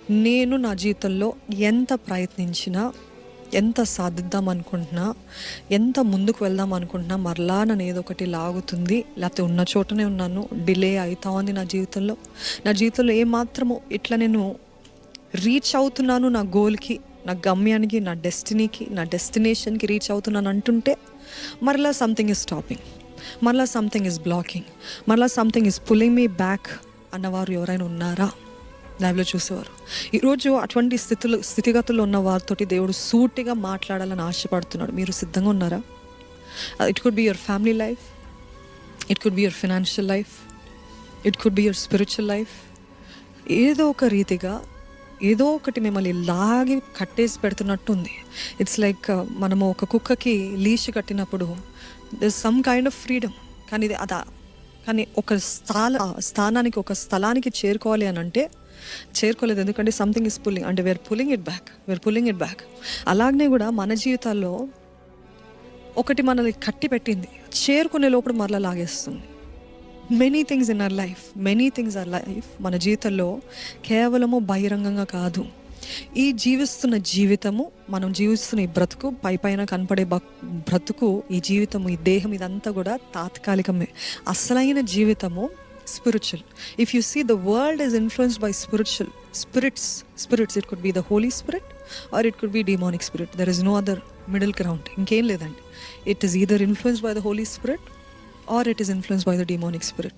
నేను నా జీవితంలో ఎంత ప్రయత్నించినా, ఎంత సాధిద్దాం అనుకుంటున్నా, ఎంత ముందుకు వెళ్దాం అనుకుంటున్నా, మరలా నన్ను ఏదో ఒకటి లాగుతుంది. లేకపోతే ఉన్న చోటనే ఉన్నాను, డిలే అవుతా ఉంది నా జీవితంలో ఏమాత్రము ఇట్లా నేను రీచ్ అవుతున్నాను నా గోల్కి, నా గమ్యానికి, నా డెస్టినీకి, నా డెస్టినేషన్కి రీచ్ అవుతున్నాను అంటుంటే మరలా సంథింగ్ ఈజ్ స్టాపింగ్, మరలా సంథింగ్ ఈజ్ బ్లాకింగ్, మరలా something is pulling me back అన్నవారు ఎవరైనా ఉన్నారా? లైవ్లో చూసేవారు. ఈరోజు అటువంటి స్థితిగతుల్లో ఉన్న వారితోటి దేవుడు సూటిగా మాట్లాడాలని ఆశపడుతున్నాడు. మీరు సిద్ధంగా ఉన్నారా? It could be your family life, it could be your financial life, it could be your spiritual life. ఏదో ఒక రీతిగా ఏదో ఒకటి మిమ్మల్ని లాగి కట్టేసి పెడుతున్నట్టు ఉంది. ఇట్స్ లైక్ మనము ఒక కుక్కకి లీష్ కట్టినప్పుడు this some kind of freedom, కానీ ఒక స్థానానికి, ఒక స్థలానికి చేరుకోవాలి అని అంటే చేరుకోలేదు. ఎందుకంటే సంథింగ్ ఇస్ పుల్లింగ్, అంటే వేర్ పుల్లింగ్ ఇట్ బ్యాక్. అలాగనే కూడా మన జీవితాల్లో ఒకటి మనల్ని కట్టి పెట్టింది, చేరుకునే లోపల మరలా లాగేస్తుంది. Many things in our life మన జీవితంలో కేవలము బహిరంగంగా కాదు. ఈ జీవితము, మనం జీవిస్తున్న ఈ బ్రతుకు, పైన కనపడే బ్రతుకు, ఈ జీవితము, ఈ దేహం, ఇదంతా కూడా తాత్కాలికమే. అసలైన జీవితము spiritual. If you see the world is influenced by spirits. It could be the Holy Spirit or it could be demonic spirit. There is no other middle ground. ఇంకేం లేదండి. It is either influenced by the Holy Spirit or it is influenced by the demonic spirit.